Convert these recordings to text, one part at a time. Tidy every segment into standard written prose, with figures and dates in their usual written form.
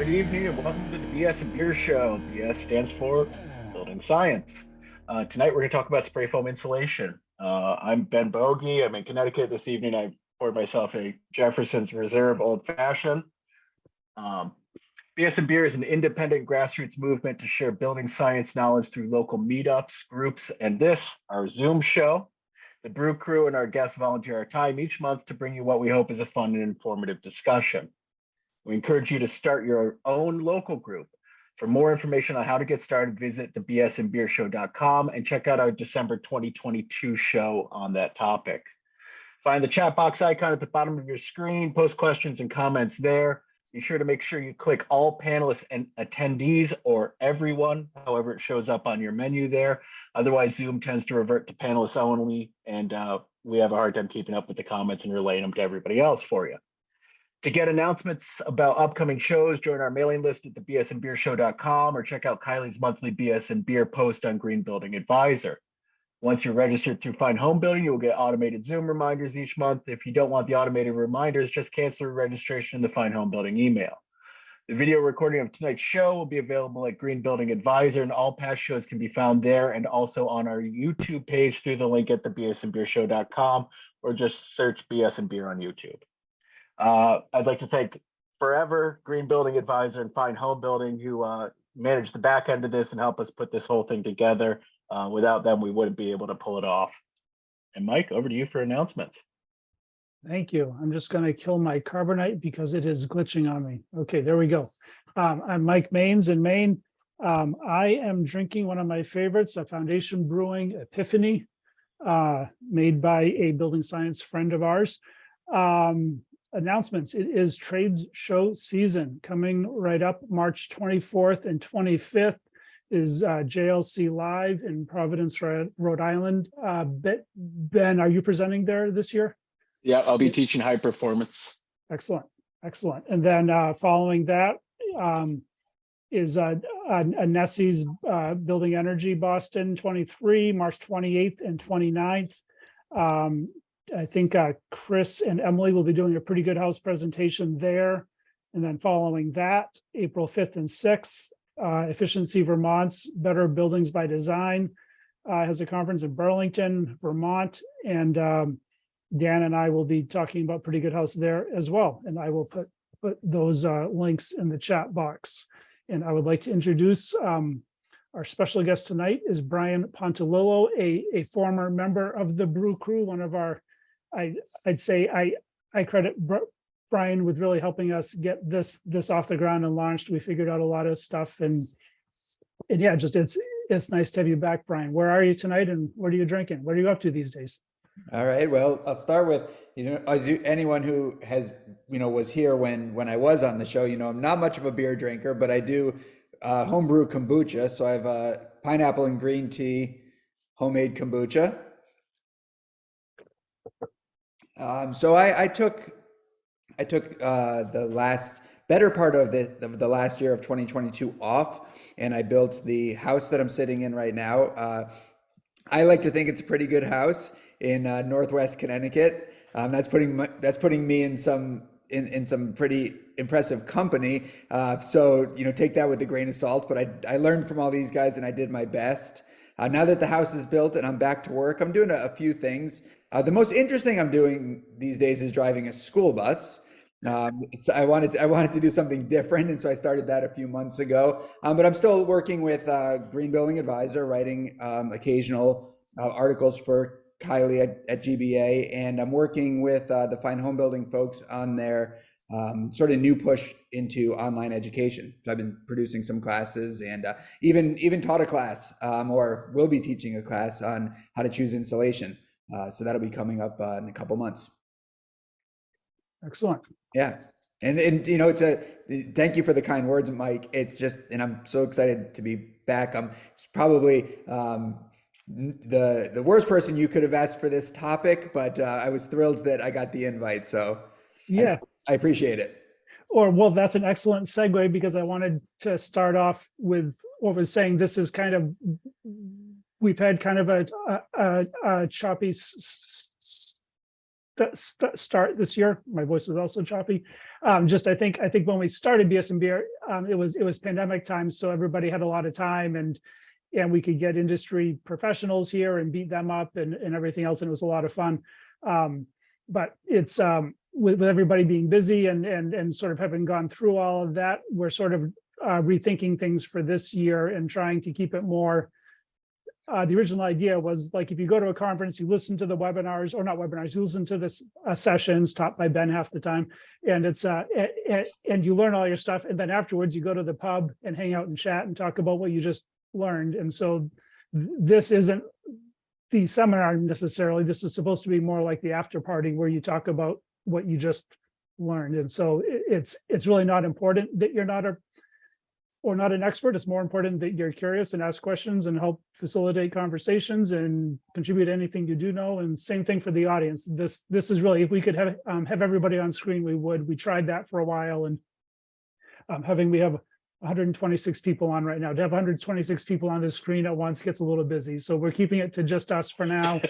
Good evening and welcome to the BS and Beer Show. BS stands for Building Science. Tonight we're going to talk about spray foam insulation. I'm Ben Bogey. I'm in Connecticut this evening. I poured myself a Jefferson's Reserve Old Fashioned. BS and Beer is an independent grassroots movement to share building science knowledge through local meetups, groups, and this, our Zoom show. The Brew Crew and our guests volunteer our time each month to bring you what we hope is a fun and informative discussion. We encourage you to start your own local group. For more information on how to get started, visit thebsandbeershow.com and check out our December 2022 show on that topic. Find the chat box icon at the bottom of your screen, post questions and comments there. Be sure to make sure you click all panelists and attendees or everyone, however it shows up on your menu there. Otherwise, Zoom tends to revert to panelists only, and we have a hard time keeping up with the comments and relaying them to everybody else for you. To get announcements about upcoming shows, join our mailing list at thebsandbeershow.com or check out Kylie's monthly BS and Beer post on Green Building Advisor. Once you're registered through Find Homebuilding, you will get automated Zoom reminders each month. If you don't want the automated reminders, just cancel your registration in the Find Homebuilding email. The video recording of tonight's show will be available at Green Building Advisor, and all past shows can be found there and also on our YouTube page through the link at thebsandbeershow.com, or just search BS and Beer on YouTube. I'd like to thank Forever, Green Building Advisor, and Find Homebuilding, who managed the back end of this and helped us put this whole thing together. Without them, we wouldn't be able to pull it off. And Mike, over to you for announcements. Thank you. I'm just going to kill my carbonite because it is glitching on me. Okay, there we go. I'm Mike Maines in Maine. I am drinking one of my favorites, a Foundation Brewing Epiphany, made by a building science friend of ours. Announcements. It is trades show season coming right up. March 24th and 25th is JLC Live in Providence, Rhode Island. Ben, are you presenting there this year? Yeah, I'll be teaching high performance. Excellent. And then following that is Nessie's Building Energy Boston 23, March 28th and 29th. I think Chris and Emily will be doing a pretty good house presentation there. And then following that, April 5th and 6th, Efficiency Vermont's Better Buildings by Design has a conference in Burlington, Vermont. And Dan and I will be talking about Pretty Good House there as well. And I will put those links in the chat box. And I would like to introduce our special guest tonight is Brian Pontilillo, a former member of the Brew Crew, one of our, I'd say I credit Brian with really helping us get this off the ground and launched. We figured out a lot of stuff, and yeah, just it's nice to have you back, Brian. Where are you tonight, and what are you drinking? What are you up to these days? All right. Well, I'll start with, anyone who has, was here when I was on the show, I'm not much of a beer drinker, but I do homebrew kombucha. So I have a pineapple and green tea homemade kombucha. So I took the last better part of the last year of 2022 off, and I built the house that I'm sitting in right now. I like to think it's a pretty good house in Northwest Connecticut. That's putting me in some pretty impressive company. So take that with a grain of salt. But I learned from all these guys, and I did my best. Now that the house is built and I'm back to work, I'm doing a few things. The most interesting I'm doing these days is driving a school bus. I wanted to do something different, and so I started that a few months ago. But I'm still working with Green Building Advisor, writing occasional articles for Kylie at GBA, and I'm working with the Fine Home Building folks on their sort of new push into online education. So I've been producing some classes, and even taught a class, or will be teaching a class on how to choose insulation. So that'll be coming up in a couple months. Excellent. Yeah. And thank you for the kind words, Mike. It's just, and I'm so excited to be back. It's probably the worst person you could have asked for this topic, but I was thrilled that I got the invite. So yeah, I appreciate it. Well, that's an excellent segue, because I wanted to start off with what was saying. This is kind of, we've had kind of a choppy start this year. My voice is also choppy. Just I think when we started BSMB, it was pandemic time, so everybody had a lot of time, and we could get industry professionals here and beat them up and everything else, and it was a lot of fun. But it's with everybody being busy and sort of having gone through all of that, we're sort of rethinking things for this year and trying to keep it more. The original idea was like, if you go to a conference, you listen to the webinars, or not webinars, you listen to the sessions taught by Ben half the time, and it's and you learn all your stuff, and then afterwards you go to the pub and hang out and chat and talk about what you just learned. And so this isn't the seminar necessarily. This is supposed to be more like the after party where you talk about what you just learned. And so it's really not important that you're not an expert. It's more important that you're curious and ask questions and help facilitate conversations and contribute anything you do know. And same thing for the audience. This is really, if we could have everybody on screen, we would. We tried that for a while, and we have 126 people on right now. To have 126 people on the screen at once gets a little busy. So we're keeping it to just us for now.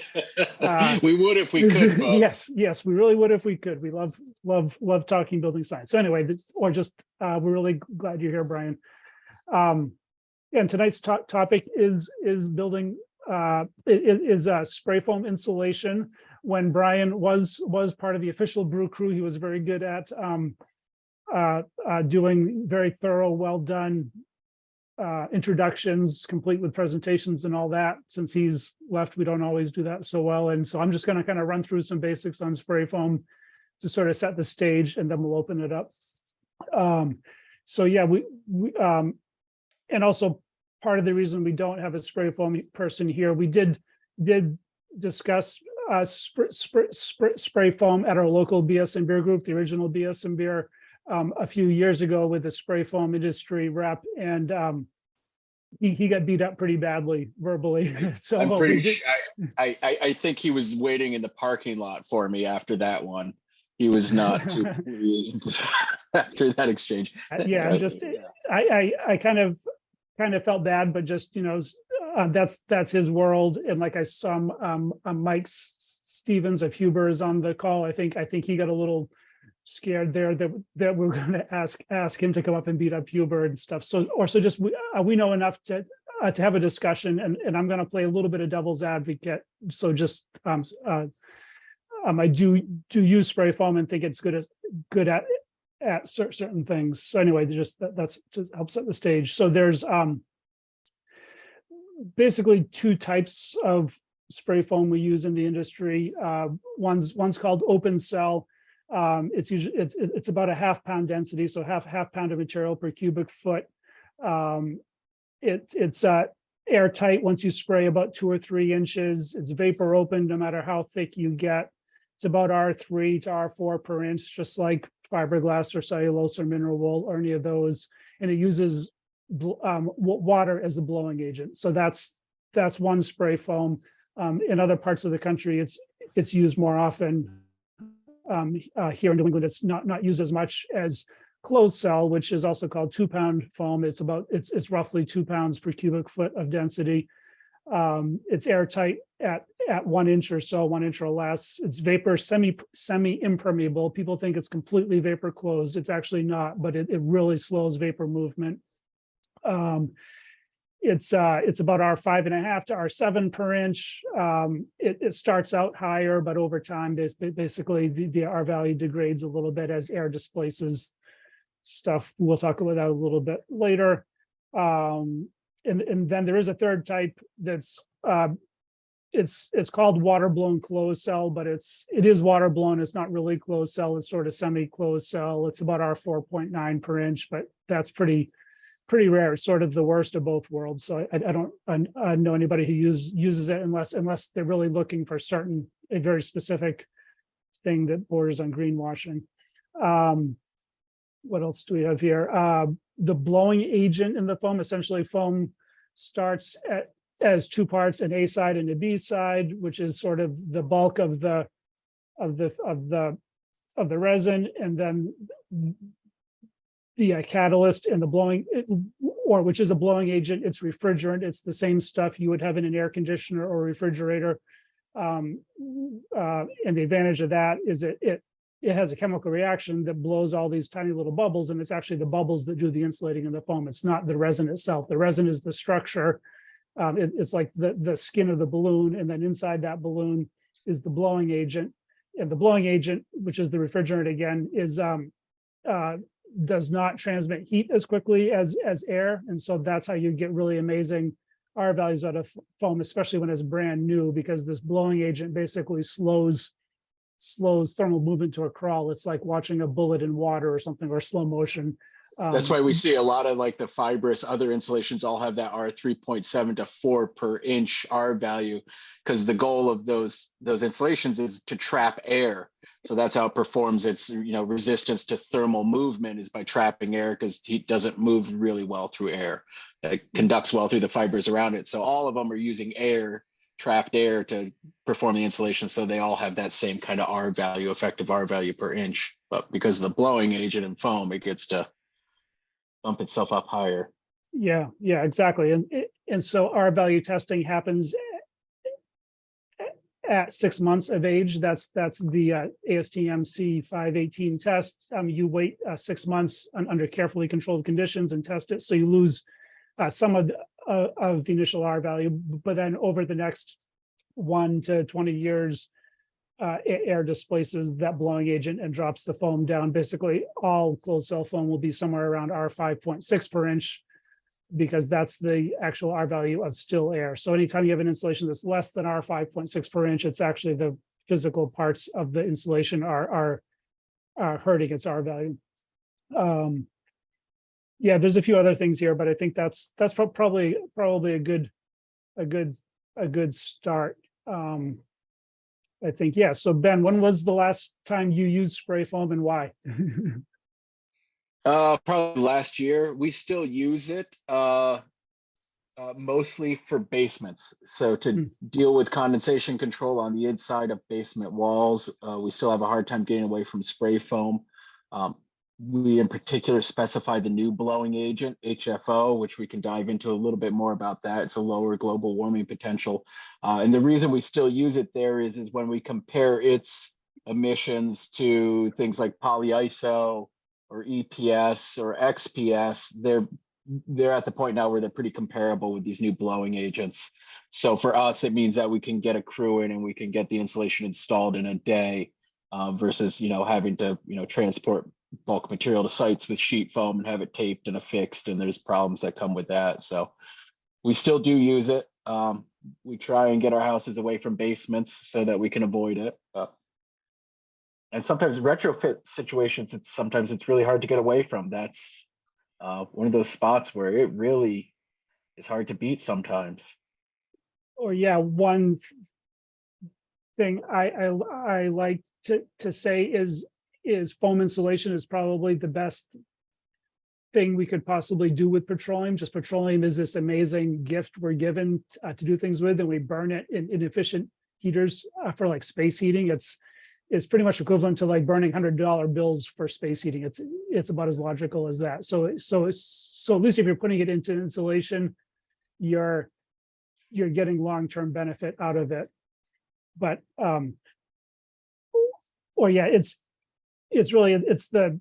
We would if we could, folks. Yes, we really would if we could. We love talking building science. So anyway, we're really glad you're here, Brian. And tonight's topic is building spray foam insulation. When Brian was part of the official brew crew, he was very good at doing very thorough, well done introductions, complete with presentations and all that. Since he's left, we don't always do that so well. And so I'm just going to kind of run through some basics on spray foam to sort of set the stage, and then we'll open it up. So yeah, we and also part of the reason we don't have a spray foam person here, we did discuss spray foam at our local BS and Beer group, the original BS and Beer, a few years ago with the spray foam industry rep, and he got beat up pretty badly verbally. So I'm pretty sure, I think he was waiting in the parking lot for me after that one. He was not too pleased after that exchange. Yeah, just I kind of felt bad, but just, you know, that's his world. And like I saw Mike Stevens of Huber is on the call. I think he got a little scared there that we're going to ask him to come up and beat up Huber and stuff. So just we know enough to have a discussion, and I'm going to play a little bit of devil's advocate. So just I do use spray foam and think it's good at certain things. So anyway, that's just helps set the stage. So there's basically two types of spray foam we use in the industry. One's called open cell. It's about a half-pound density, so half pound of material per cubic foot. It's airtight once you spray about 2 or 3 inches. It's vapor open no matter how thick you get. It's about R3 to R4 per inch, just like fiberglass or cellulose or mineral wool or any of those. And it uses water as the blowing agent. So that's one spray foam. In other parts of the country, it's used more often. Here in New England, it's not used as much as closed cell, which is also called 2-pound foam. It's roughly 2 pounds per cubic foot of density. It's airtight at 1 inch or so, 1 inch or less. It's vapor semi impermeable. People think it's completely vapor closed. It's actually not, but it really slows vapor movement. It's about R5.5 to R7 per inch. It starts out higher, but over time, basically the R value degrades a little bit as air displaces stuff. We'll talk about that a little bit later. And then there is a third type that's it's called water blown closed cell, but it is water blown. It's not really closed cell. It's sort of semi-closed cell. It's about R4.9 per inch, but that's pretty rare. It's sort of the worst of both worlds. So I don't know anybody who uses it unless they're really looking for a very specific thing that borders on greenwashing. What else do we have here? The blowing agent in the foam, essentially foam starts as 2 parts, an A side and a B side, which is sort of the bulk of the resin, and then the catalyst and the blowing, which is a blowing agent. It's refrigerant. It's the same stuff you would have in an air conditioner or refrigerator. And the advantage of that is it has a chemical reaction that blows all these tiny little bubbles, and it's actually the bubbles that do the insulating in the foam. It's not the resin itself. The resin is the structure. It's like the skin of the balloon, and then inside that balloon is the blowing agent. And the blowing agent, which is the refrigerant again, is does not transmit heat as quickly as air, and so that's how you get really amazing R values out of foam, especially when it's brand new, because this blowing agent basically slows thermal movement to a crawl. It's like watching a bullet in water or something, or slow motion. That's why we see a lot of like the fibrous other insulations all have that R 3.7 to 4 per inch R value, because the goal of those insulations is to trap air. So that's how it performs its resistance to thermal movement, is by trapping air, because heat doesn't move really well through air. It conducts well through the fibers around it. So all of them are using air, trapped air, to perform the insulation. So they all have that same kind of R value, effective R value per inch. But because of the blowing agent and foam, it gets to bump itself up higher. Yeah, exactly. And so R value testing happens at 6 months of age. That's the ASTM C518 test. You wait 6 months under carefully controlled conditions and test it. So you lose some of the initial R value, but then over the next 1 to 20 years, air displaces that blowing agent and drops the foam down. Basically, all closed cell foam will be somewhere around R 5.6 per inch, because that's the actual R value of still air. So anytime you have an insulation that's less than R 5.6 per inch, it's actually the physical parts of the insulation are hurting its R value. Yeah, there's a few other things here, but I think that's probably a good start. I think, yeah. So Ben, when was the last time you used spray foam, and why? Probably last year. We still use it mostly for basements. So to deal with condensation control on the inside of basement walls, we still have a hard time getting away from spray foam. We in particular specify the new blowing agent, HFO, which we can dive into a little bit more about that. It's a lower global warming potential. And the reason we still use it there is when we compare its emissions to things like polyiso or EPS or XPS, they're at the point now where they're pretty comparable with these new blowing agents. So for us, it means that we can get a crew in and we can get the insulation installed in a day, versus having to transport bulk material to sites with sheet foam and have it taped and affixed, and there's problems that come with that. So we still do use it. We try and get our houses away from basements so that we can avoid it. And sometimes retrofit situations, it's really hard to get away from. That's one of those spots where it really is hard to beat sometimes. Or yeah, one thing I like to say is foam insulation is probably the best thing we could possibly do with petroleum. Just petroleum is this amazing gift we're given to do things with, and we burn it in inefficient heaters for like space heating. It's pretty much equivalent to like burning $100 bills for space heating. It's about as logical as that. So at least if you're putting it into insulation, you're getting long-term benefit out of it. But or yeah, it's really the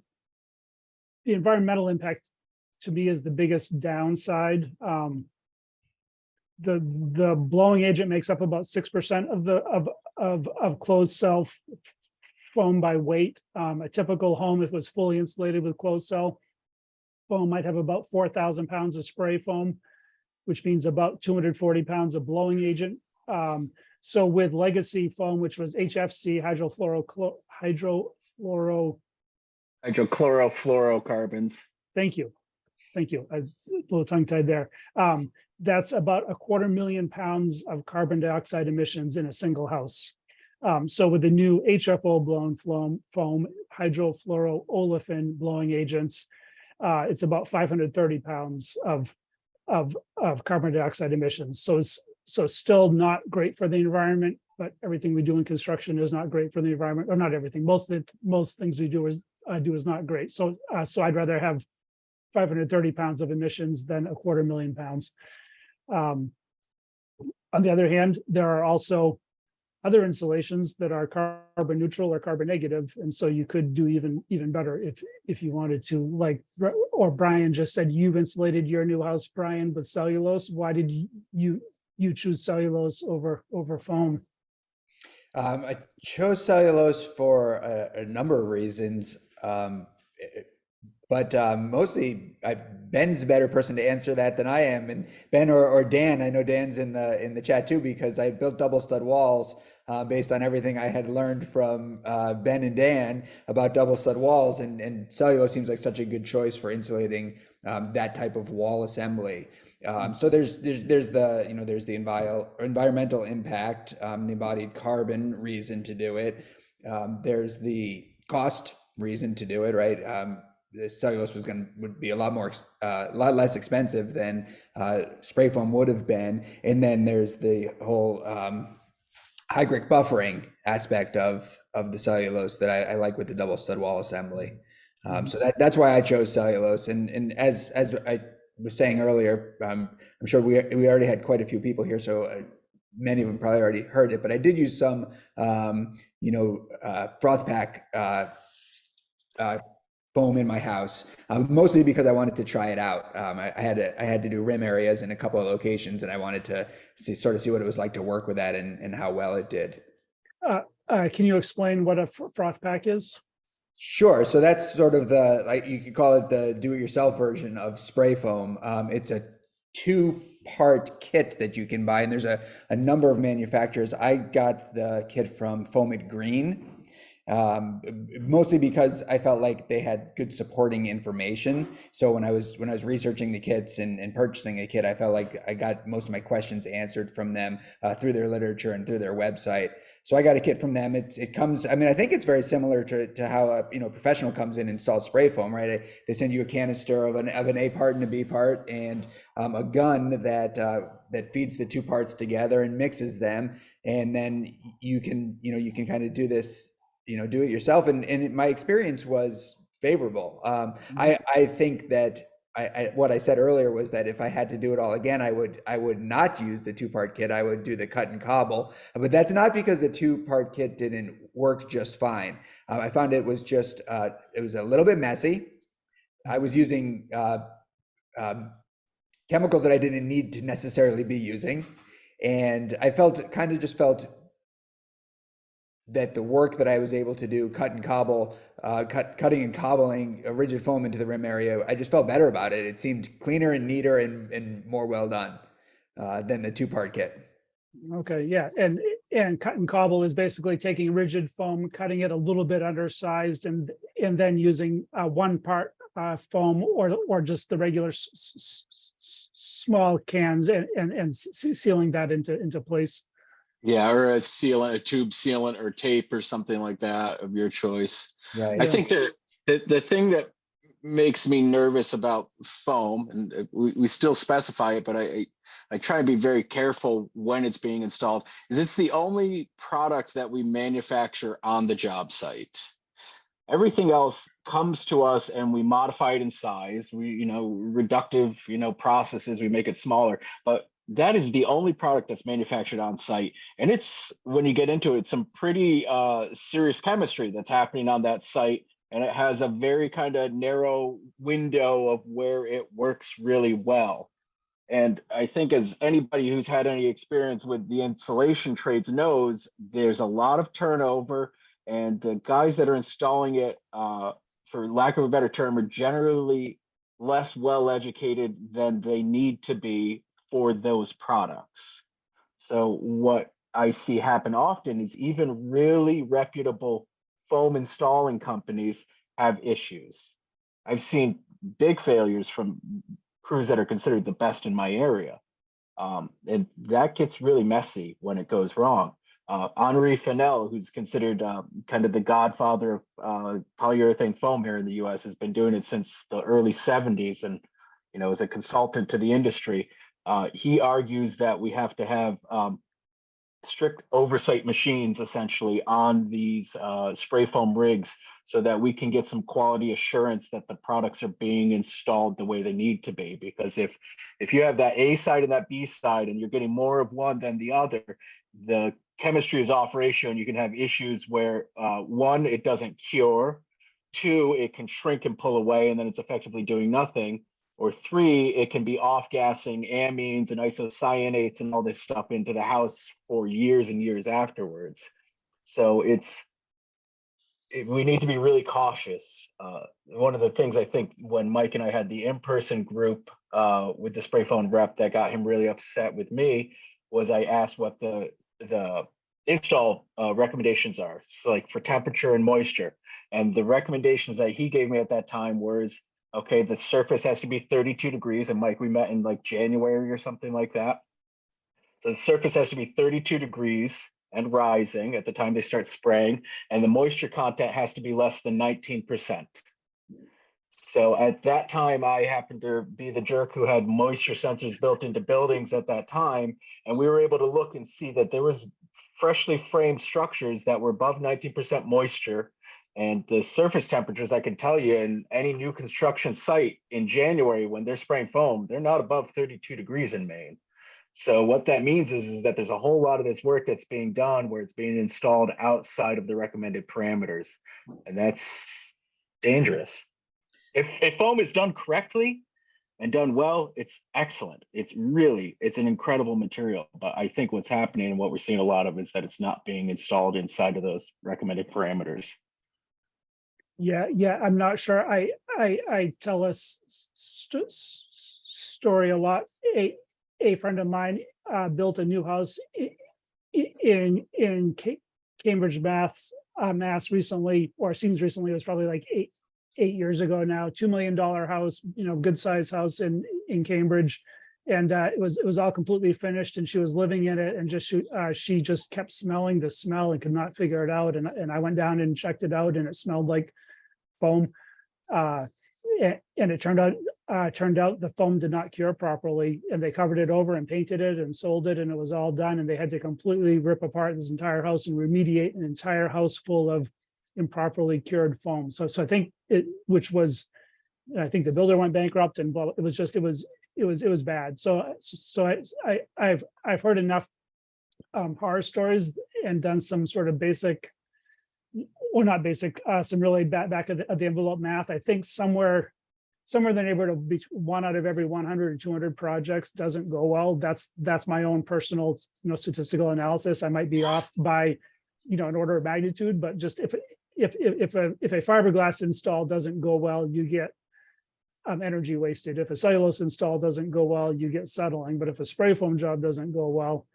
environmental impact to me is the biggest downside. The blowing agent makes up about 6% of closed cell foam by weight. A typical home, if it was fully insulated with closed cell foam, might have about 4,000 pounds of spray foam, which means about 240 pounds of blowing agent. So with legacy foam, which was HFC, Hydrochlorofluorocarbons. Thank you. I was a little tongue-tied there. That's about 250,000 pounds of carbon dioxide emissions in a single house. So with the new HFO blown foam, hydrofluoroolefin blowing agents, it's about 530 pounds of carbon dioxide emissions. So it's still not great for the environment, but everything we do in construction is not great for the environment, or not everything. Most things we do is not great. So I'd rather have 530 pounds of emissions than 250,000 pounds. On the other hand, there are also other insulations that are carbon neutral or carbon negative, and so you could do even better if you wanted to. Like, or Brian just said, you've insulated your new house, Brian, with cellulose. Why did you choose cellulose over foam? I chose cellulose for a number of reasons, but mostly Ben's a better person to answer that than I am. And Ben or Dan, I know Dan's in the chat too, because I built double stud walls based on everything I had learned from Ben and Dan about double stud walls, and cellulose seems like such a good choice for insulating that type of wall assembly. So there's the there's the environmental impact, the embodied carbon reason to do it. There's the cost reason to do it, right? The cellulose would be a lot less expensive than spray foam would have been, and then there's the whole hygric buffering aspect of the cellulose that I like with the double stud wall assembly. So that's why I chose cellulose, and as I was saying earlier, I'm sure we already had quite a few people here, so many of them probably already heard it, but I did use some, froth pack foam in my house, mostly because I wanted to try it out. I had to do rim areas in a couple of locations, and I wanted to see what it was like to work with that and how well it did. Can you explain what a froth pack is? Sure. So that's sort of you could call it the do-it-yourself version of spray foam. It's a two-part kit that you can buy, and there's a number of manufacturers. I got the kit from Foam It Green, mostly because I felt like they had good supporting information. So when I was researching the kits and purchasing a kit, I felt like I got most of my questions answered from them through their literature and through their website. So I got a kit from them. It comes, I mean, I think it's very similar to how a professional comes in and installs spray foam, right? They send you a canister of an A part and a B part, and a gun that feeds the two parts together and mixes them, and then you can kind of do this, do it yourself. And my experience was favorable. I think that what I said earlier was that if I had to do it all again, I would not use the two-part kit. I would do the cut and cobble, but that's not because the two-part kit didn't work just fine. I found it was just, it was a little bit messy. I was using chemicals that I didn't need to necessarily be using. And I felt that the work that I was able to do, cutting and cobbling a rigid foam into the rim area, I just felt better about it. It seemed cleaner and neater and more well done than the two-part kit. Okay, yeah, and cut and cobble is basically taking rigid foam, cutting it a little bit undersized, and then using one part foam or just the regular small cans and sealing that into place. Yeah, or a sealant, a tube sealant or tape or something like that of your choice. Right. I think that the thing that makes me nervous about foam, and we still specify it, but I try and be very careful when it's being installed, is it's the only product that we manufacture on the job site. Everything else comes to us and we modify it in size. We, reductive, processes, we make it smaller, but that is the only product that's manufactured on site. And it's, when you get into it, some pretty serious chemistry that's happening on that site. And it has a very kind of narrow window of where it works really well. And I think as anybody who's had any experience with the insulation trades knows, there's a lot of turnover, and the guys that are installing it, for lack of a better term, are generally less well educated than they need to be for those products. So what I see happen often is even really reputable foam installing companies have issues. I've seen big failures from crews that are considered the best in my area. And that gets really messy when it goes wrong. Henri Fennell, who's considered kind of the godfather of polyurethane foam here in the US, has been doing it since the early 70s, and as a consultant to the industry. He argues that we have to have strict oversight machines essentially on these spray foam rigs so that we can get some quality assurance that the products are being installed the way they need to be. Because if you have that A side and that B side and you're getting more of one than the other, the chemistry is off ratio, and you can have issues where one, it doesn't cure, two, it can shrink and pull away, and then it's effectively doing nothing, or three, it can be off gassing amines and isocyanates and all this stuff into the house for years and years afterwards. So we need to be really cautious. One of the things I think when Mike and I had the in-person group with the spray foam rep that got him really upset with me was I asked what the install recommendations are. So like for temperature and moisture. And the recommendations that he gave me at that time was, okay, the surface has to be 32 degrees. And Mike, we met in like January or something like that. So the surface has to be 32 degrees and rising at the time they start spraying, and the moisture content has to be less than 19%. So at that time, I happened to be the jerk who had moisture sensors built into buildings at that time, and we were able to look and see that there was freshly framed structures that were above 19% moisture, and the surface temperatures, I can tell you, in any new construction site in January when they're spraying foam, they're not above 32 degrees in Maine. So what that means is that there's a whole lot of this work that's being done where it's being installed outside of the recommended parameters. And that's dangerous. If foam is done correctly and done well, it's excellent. It's an incredible material. But I think what's happening and what we're seeing a lot of is that it's not being installed inside of those recommended parameters. Yeah, I'm not sure. I tell a story a lot. A friend of mine built a new house in Cambridge, Mass recently, or seems recently. It was probably like eight years ago now. $2 million house, good size house in Cambridge, and it was all completely finished, and she was living in it, and she just kept smelling the smell and could not figure it out. And I went down and checked it out, and it smelled like foam. And it turned out the foam did not cure properly, and they covered it over and painted it and sold it, and it was all done. And they had to completely rip apart this entire house and remediate an entire house full of improperly cured foam. So I think I think the builder went bankrupt, and it was bad. So I've heard enough horror stories and done some sort of basic, or not basic, some really back of the envelope math. I think somewhere in the neighborhood of 1 out of every 100 or 200 projects doesn't go well. That's my own personal, statistical analysis. I might be off by, an order of magnitude, but just if a fiberglass install doesn't go well, you get energy wasted. If a cellulose install doesn't go well, you get settling. But if a spray foam job doesn't go well,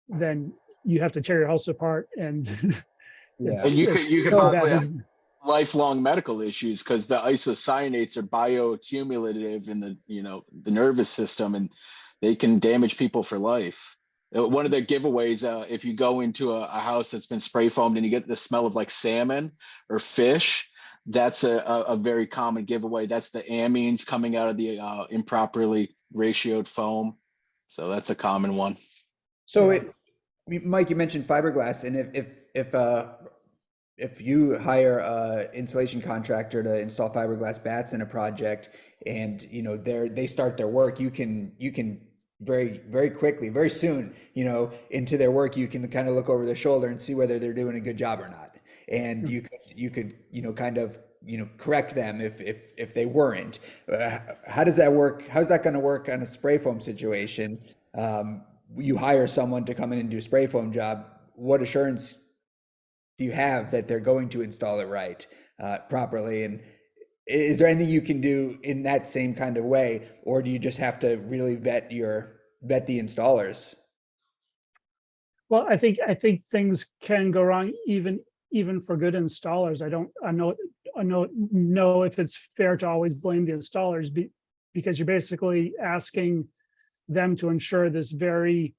then you have to tear your house apart, and Yeah. And you could probably have lifelong medical issues because the isocyanates are bioaccumulative in the nervous system, and they can damage people for life. One of the giveaways, if you go into a house that's been spray foamed and you get the smell of like salmon or fish, that's a very common giveaway. That's the amines coming out of the improperly ratioed foam. So that's a common one. So Mike, you mentioned fiberglass, and if you hire a insulation contractor to install fiberglass bats in a project, and they start their work, you can very, very quickly, very soon, into their work, you can kind of look over their shoulder and see whether they're doing a good job or not. And you could kind of correct them if they weren't. How does that work? How's that going to work on a spray foam situation? You hire someone to come in and do a spray foam job. What assurance do you have that they're going to install it right, properly? And is there anything you can do in that same kind of way, or do you just have to really vet the installers? Well, I think things can go wrong even for good installers. I know if it's fair to always blame the installers, because you're basically asking them to ensure this very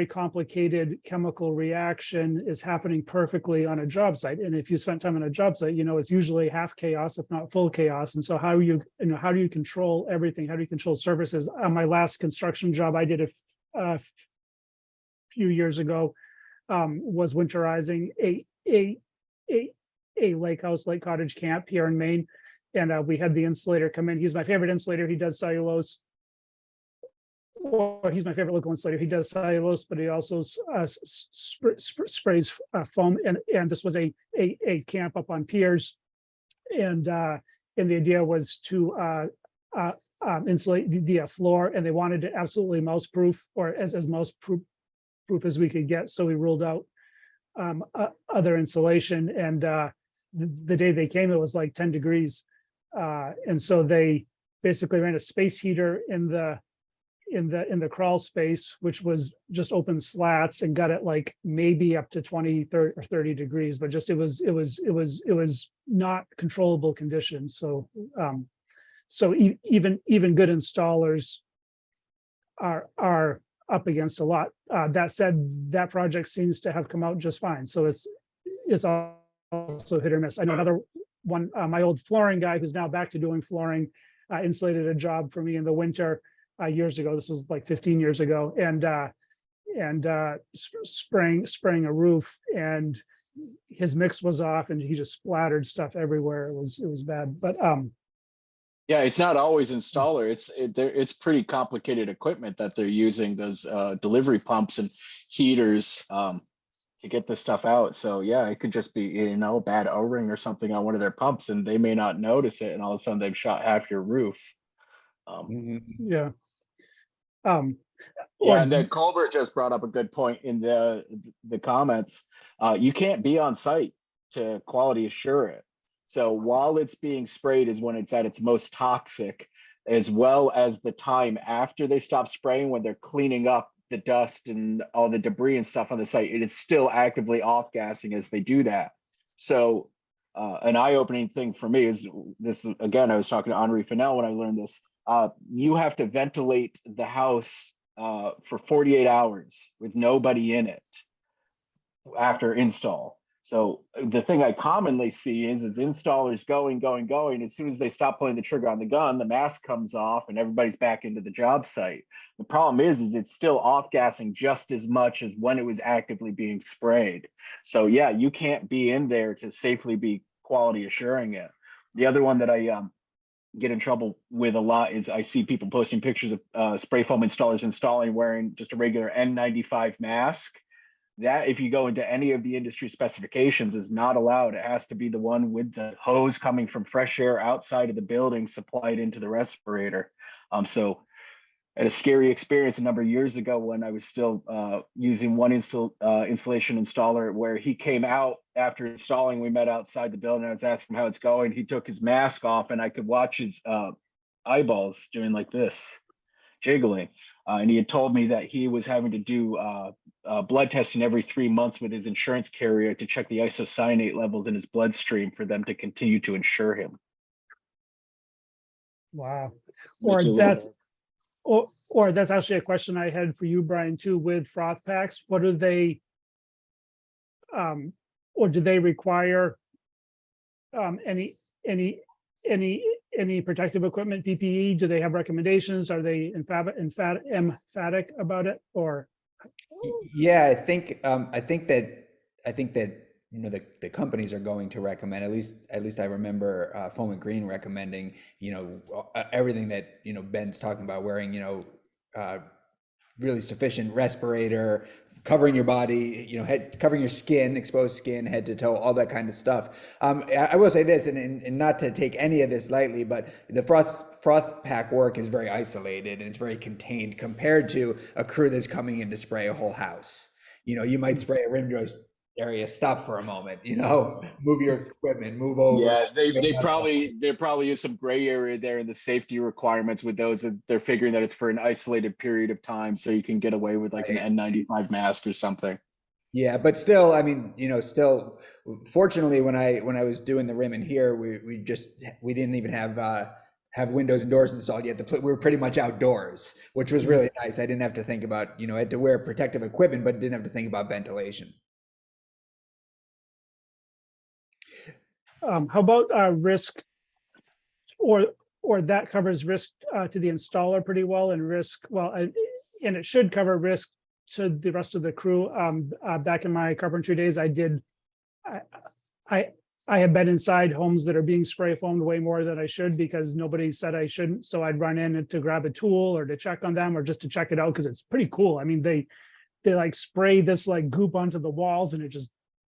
complicated chemical reaction is happening perfectly on a job site. And if you spend time on a job site, it's usually half chaos, if not full chaos. And so how do you control everything? How do you control services? On my last construction job I did a few years ago, was winterizing a lake cottage camp here in Maine. And we had the insulator come in. He's my favorite insulator. He does cellulose. or he's my favorite local insulator. He does cellulose, but he also sprays foam. And this was a camp up on piers, and the idea was to insulate the floor, and they wanted it absolutely mouse proof, or as mouse proof as we could get. So we ruled out other insulation, and the day they came, it was like 10 degrees, and so they basically ran a space heater in the crawl space, which was just open slats, and got it like maybe up to 20, 30 or 30 degrees, but just it was not controllable conditions. So even good installers are up against a lot. That said, that project seems to have come out just fine. So it's also hit or miss. I know another one, my old flooring guy, who's now back to doing flooring, insulated a job for me in the winter years ago. This was like 15 years ago, and spraying a roof, and his mix was off, and he just splattered stuff everywhere. It was bad, but Yeah, it's not always installer. It's pretty complicated equipment that they're using, those delivery pumps and heaters to get this stuff out. So yeah, it could just be, a bad O-ring or something on one of their pumps, and they may not notice it, and all of a sudden they've shot half your roof. yeah. Yeah, and then Colbert just brought up a good point in the comments. You can't be on site to quality assure it. So while it's being sprayed is when it's at its most toxic, as well as the time after they stop spraying, when they're cleaning up the dust and all the debris and stuff on the site, it is still actively off gassing as they do that. So an eye-opening thing for me is this, again, I was talking to Henri Fennell when I learned this. You have to ventilate the house for 48 hours with nobody in it after install. So the thing I commonly see is installers going. As soon as they stop pulling the trigger on the gun, the mask comes off and everybody's back into the job site. The problem is it's still off gassing just as much as when it was actively being sprayed. So yeah, you can't be in there to safely be quality assuring it. The other one that I get in trouble with a lot is I see people posting pictures of spray foam installers installing wearing just a regular N95 mask. That, if you go into any of the industry specifications, is not allowed. It has to be the one with the hose coming from fresh air outside of the building supplied into the respirator. So I had a scary experience a number of years ago when I was still using one installation installer, where he came out after installing. We met outside the building. I was asking him how it's going. He took his mask off, and I could watch his eyeballs doing like this, jiggling. And he had told me that he was having to do blood testing every 3 months with his insurance carrier to check the isocyanate levels in his bloodstream for them to continue to insure him. Wow. Or that's actually a question I had for you, Brian, too, with froth packs. What do they, or do they require any protective equipment, PPE? Do they have recommendations? Are they emphatic about it, or? Yeah, I think that the companies are going to recommend, at least I remember Foam and Green recommending, everything that Ben's talking about, wearing really sufficient respirator, covering your body, covering your skin, exposed skin, head to toe, all that kind of stuff. I will say this, and not to take any of this lightly, but the froth pack work is very isolated and it's very contained compared to a crew that's coming in to spray a whole house. You might spray a rim joist area, stop for a moment, move your equipment, move over. Yeah, they probably use some gray area there in the safety requirements with those. They're figuring that it's for an isolated period of time, so you can get away with like an N95 mask or something. Yeah, but still, I mean, still, fortunately, when I was doing the rim in here, we didn't even have windows and doors installed yet. We were pretty much outdoors, which was really nice. I didn't have to think about, I had to wear protective equipment, but didn't have to think about ventilation. How about risk, or that covers risk to the installer pretty well, and risk, and it should cover risk to the rest of the crew. Back in my carpentry days, I I have been inside homes that are being spray foamed way more than I should because nobody said I shouldn't. So I'd run in to grab a tool or to check on them or just to check it out because it's pretty cool. I mean, they like spray this like goop onto the walls and it just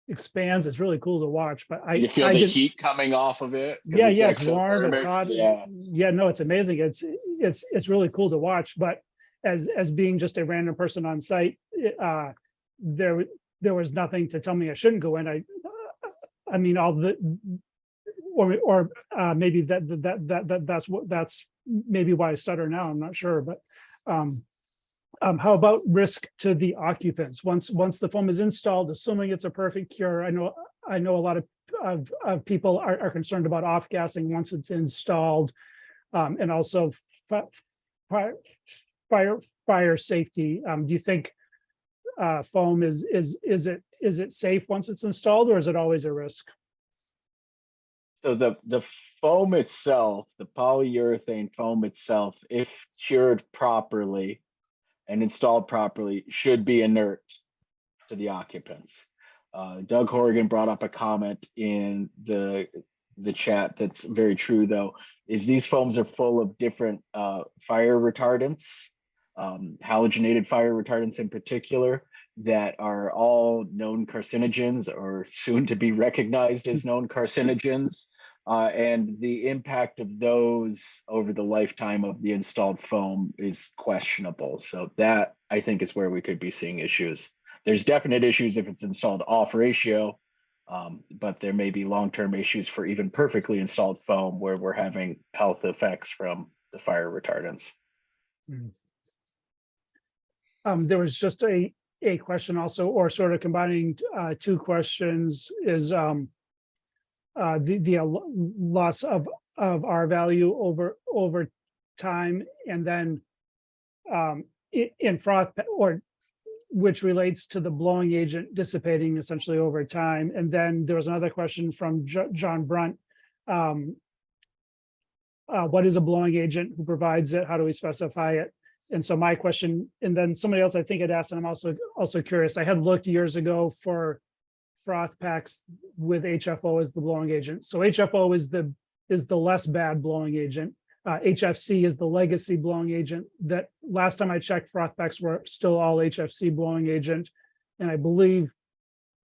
expands. It's really cool to watch. But You feel I the didn't. heat coming off of it? 'Cause Yeah, yeah, it's warm, it's exothermic. hot. Yeah. Yeah, no, it's amazing. It's really cool to watch. But as being just a random person on site, there was nothing to tell me I shouldn't go in. I mean, all the or maybe that's maybe why I stutter now. I'm not sure, but how about risk to the occupants once the foam is installed, assuming it's a perfect cure? I know a lot of people are concerned about off gassing once it's installed, and also fire safety. Do you think foam is it safe once it's installed, or is it always a risk? So the foam itself, the polyurethane foam itself, if cured properly and installed properly, should be inert to the occupants. Doug Horgan brought up a comment in the chat that's very true, though, is these foams are full of different fire retardants, halogenated fire retardants in particular, that are all known carcinogens or soon to be recognized as known carcinogens. And the impact of those over the lifetime of the installed foam is questionable. So that, I think, is where we could be seeing issues. There's definite issues if it's installed off ratio, but there may be long-term issues for even perfectly installed foam where we're having health effects from the fire retardants. There was just a question also, or sort of combining two questions, is the loss of R value over time, and then in froth, or which relates to the blowing agent dissipating essentially over time. And then there was another question from John Brunt. What is a blowing agent? Who provides it? How do we specify it? And so my question, and then somebody else I think had asked, and I'm also curious. I had looked years ago for froth packs with HFO as the blowing agent. So HFO is the less bad blowing agent. HFC is the legacy blowing agent. That last time I checked, froth packs were still all HFC blowing agent, and I believe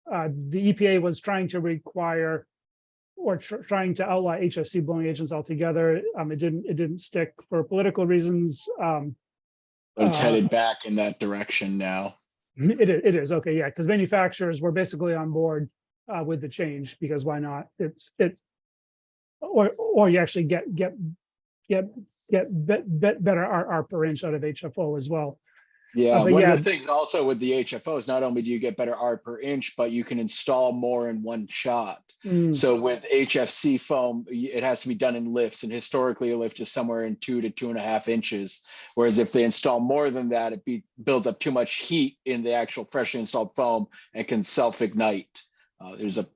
the EPA was trying to require or trying to outlaw HFC blowing agents altogether. It didn't stick for political reasons. It's headed back in that direction now. It is okay, yeah, because manufacturers were basically on board with the change, because why not? Or you actually get better R per inch out of HFO as well. Yeah, but one yeah, of the things also with the HFOs, not only do you get better R per inch, but you can install more in one shot. So with HFC foam, it has to be done in lifts, and historically a lift is somewhere in 2 to 2.5 inches. Whereas if they install more than that, it builds up too much heat in the actual freshly installed foam and can self-ignite. There's a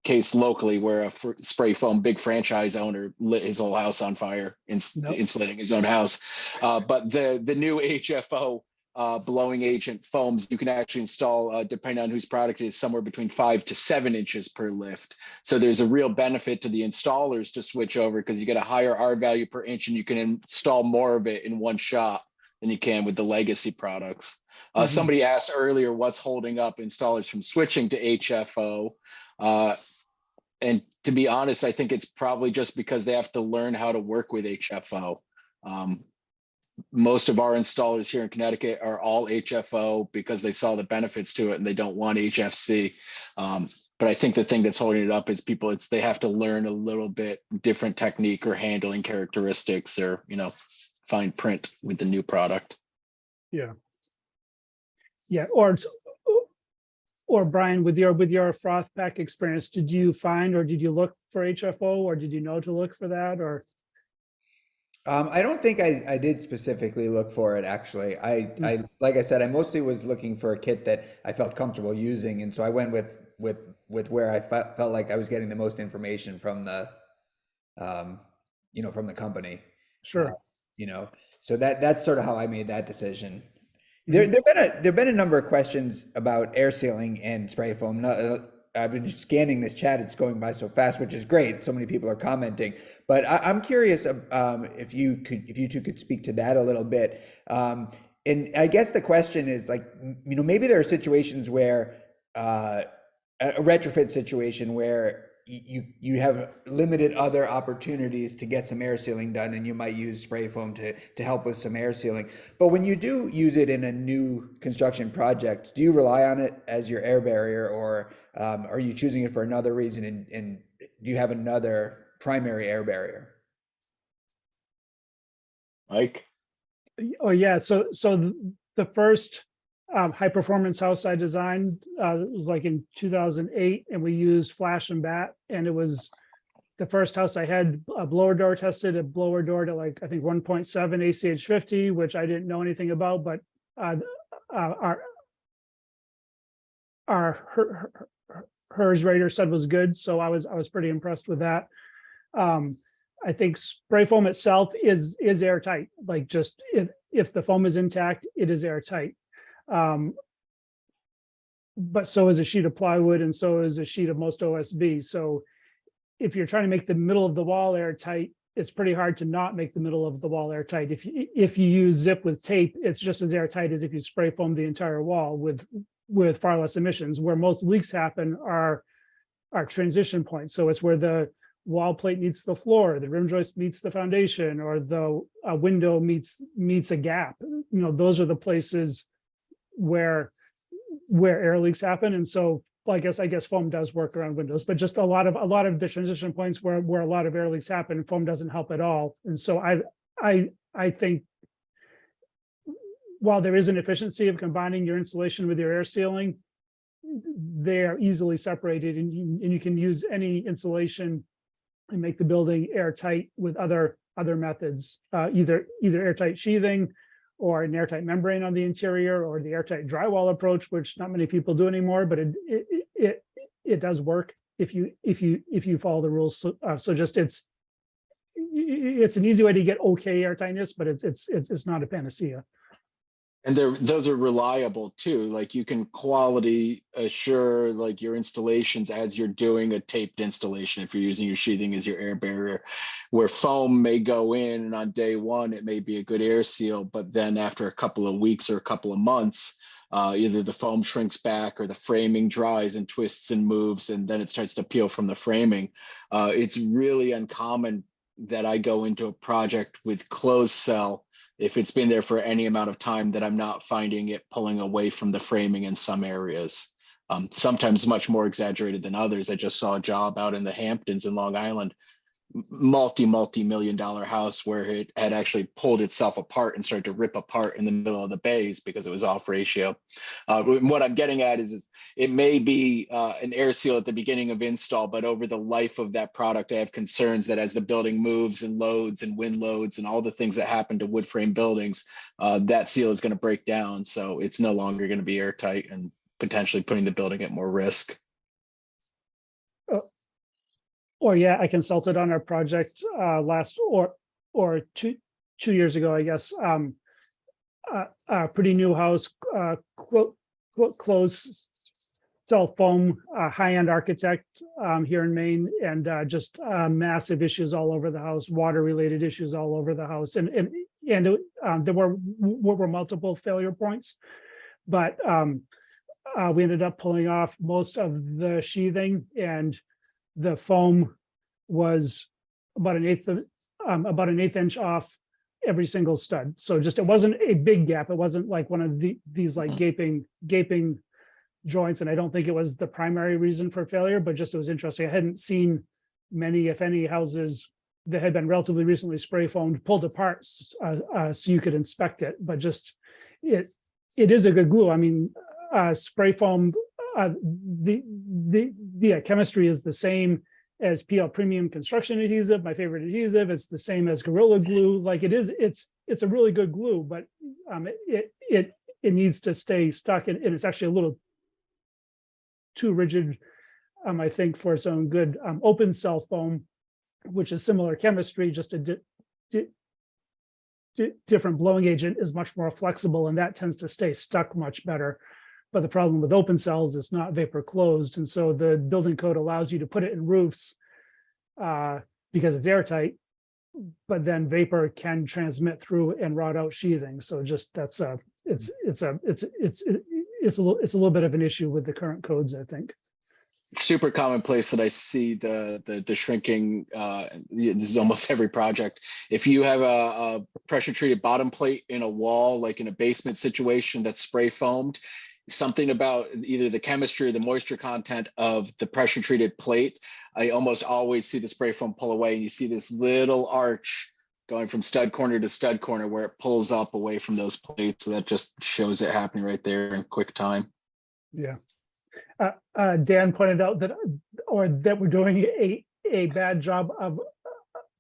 case locally where a spray foam big franchise owner lit his whole house on fire, insulating his own house. But the new HFO blowing agent foams, you can actually install, depending on whose product it is, somewhere between 5 to 7 inches per lift. So there's a real benefit to the installers to switch over, because you get a higher R value per inch and you can install more of it in one shot than you can with the legacy products. Somebody asked earlier what's holding up installers from switching to HFO. And to be honest, I think it's probably just because they have to learn how to work with HFO. Most of our installers here in Connecticut are all HFO because they saw the benefits to it and they don't want HFC. But I think the thing that's holding it up is they have to learn a little bit different technique or handling characteristics, or, fine print with the new product. Yeah. Or Brian, with your froth pack experience, did you find, or did you look for HFO, or did you know to look for that, or? I don't think I did specifically look for it, actually. I like I said, I mostly was looking for a kit that I felt comfortable using, and so I went with where I felt like I was getting the most information from the from the company. Sure. So that's sort of how I made that decision. There've been a number of questions about air sealing and spray foam. I've been scanning this chat. It's going by so fast, which is great. So many people are commenting. But I'm curious if you two could speak to that a little bit. And I guess the question is like, maybe there are situations where a retrofit situation where you have limited other opportunities to get some air sealing done, and you might use spray foam to help with some air sealing. But when you do use it in a new construction project, do you rely on it as your air barrier, or are you choosing it for another reason? And do you have another primary air barrier? Mike? Oh, yeah. So the first high performance house I designed was like in 2008, and we used flash and bat, and it was the first house I had a blower door tested, a blower door to like, I think 1.7 ACH 50, which I didn't know anything about, but our HERS rater said was good. So I was pretty impressed with that. I think spray foam itself is airtight. Like, just if the foam is intact, it is airtight. But so is a sheet of plywood, and so is a sheet of most OSB. So if you're trying to make the middle of the wall airtight, it's pretty hard to not make the middle of the wall airtight. If you use zip with tape, it's just as airtight as if you spray foam the entire wall with far less emissions. Where most leaks happen are transition points. So it's where the wall plate meets the floor, the rim joist meets the foundation, or the window meets a gap. Those are the places where air leaks happen. And so I guess foam does work around windows, but just a lot of the transition points where a lot of air leaks happen, foam doesn't help at all. And so I think while there is an efficiency of combining your insulation with your air sealing, they are easily separated, and you can use any insulation and make the building airtight with other methods, either airtight sheathing or an airtight membrane on the interior, or the airtight drywall approach, which not many people do anymore, but it does work if you follow the rules. So just it's an easy way to get okay airtightness, but it's not a panacea. And those are reliable too. Like, you can quality assure like your installations as you're doing a taped installation, if you're using your sheathing as your air barrier, where foam may go in and on day one it may be a good air seal, but then after a couple of weeks or a couple of months, either the foam shrinks back or the framing dries and twists and moves, and then it starts to peel from the framing. It's really uncommon that I go into a project with closed cell, if it's been there for any amount of time, that I'm not finding it pulling away from the framing in some areas. Sometimes much more exaggerated than others. I just saw a job out in the Hamptons in Long Island, multi-million-dollar house, where it had actually pulled itself apart and started to rip apart in the middle of the bays because it was off ratio. What I'm getting at is it may be an air seal at the beginning of install, but over the life of that product, I have concerns that as the building moves and loads and wind loads and all the things that happen to wood frame buildings, that seal is going to break down. So it's no longer going to be airtight and potentially putting the building at more risk. Or yeah, I consulted on our project last or two years ago, I guess. A pretty new house, close cell foam, high-end architect here in Maine, and just massive issues all over the house, water-related issues all over the house, and there were multiple failure points, but we ended up pulling off most of the sheathing, and the foam was about an eighth inch off every single stud. So just, it wasn't a big gap. It wasn't like one of these like gaping joints. And I don't think it was the primary reason for failure, but just, it was interesting. I hadn't seen many, if any, houses that had been relatively recently spray foamed pulled apart so you could inspect it. But just, it is a good glue. I mean, spray foam, the chemistry is the same as PL Premium construction adhesive, my favorite adhesive. It's the same as Gorilla Glue. Like, it's a really good glue, but it needs to stay stuck, and it's actually a little too rigid, I think, for its own good. Open cell foam, which is similar chemistry, just a different blowing agent, is much more flexible, and that tends to stay stuck much better. But the problem with open cells, it's not vapor closed. And so the building code allows you to put it in roofs because it's airtight, but then vapor can transmit through and rot out sheathing. So just it's a little bit of an issue with the current codes, I think. Super commonplace that I see the shrinking. This is almost every project. If you have a pressure treated bottom plate in a wall, like in a basement situation that's spray foamed, something about either the chemistry or the moisture content of the pressure treated plate, I almost always see the spray foam pull away, and you see this little arch going from stud corner to stud corner where it pulls up away from those plates. So that just shows it happening right there in quick time. Yeah. Dan pointed out that we're doing a bad job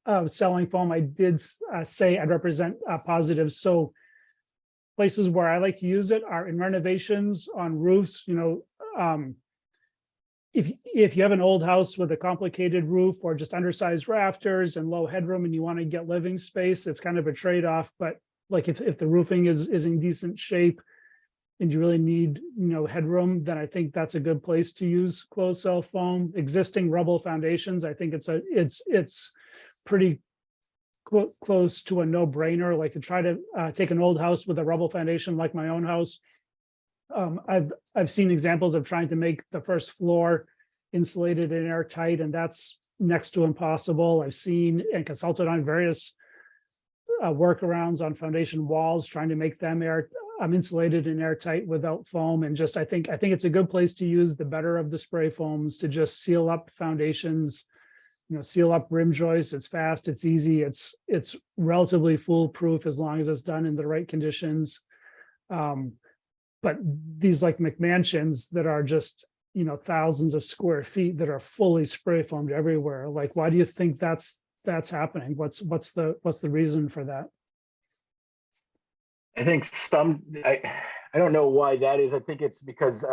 of selling foam. I did say I'd represent positives. So places where I like to use it are in renovations, on roofs. If you have an old house with a complicated roof or just undersized rafters and low headroom and you want to get living space, it's kind of a trade-off. But like if the roofing is in decent shape and you really need headroom, then I think that's a good place to use closed cell foam. Existing rubble foundations, I think it's pretty close to a no-brainer. Like to try to take an old house with a rubble foundation like my own house. I've seen examples of trying to make the first floor insulated and airtight, and that's next to impossible. I've seen and consulted on various workarounds on foundation walls, trying to make them insulated and airtight without foam. And just I think it's a good place to use the better of the spray foams to just seal up foundations, seal up rim joists. It's fast, it's easy, it's relatively foolproof as long as it's done in the right conditions. But these like McMansions that are just thousands of square feet that are fully spray foamed everywhere, like why do you think that's happening? What's the reason for that? I think I don't know why that is. I think it's because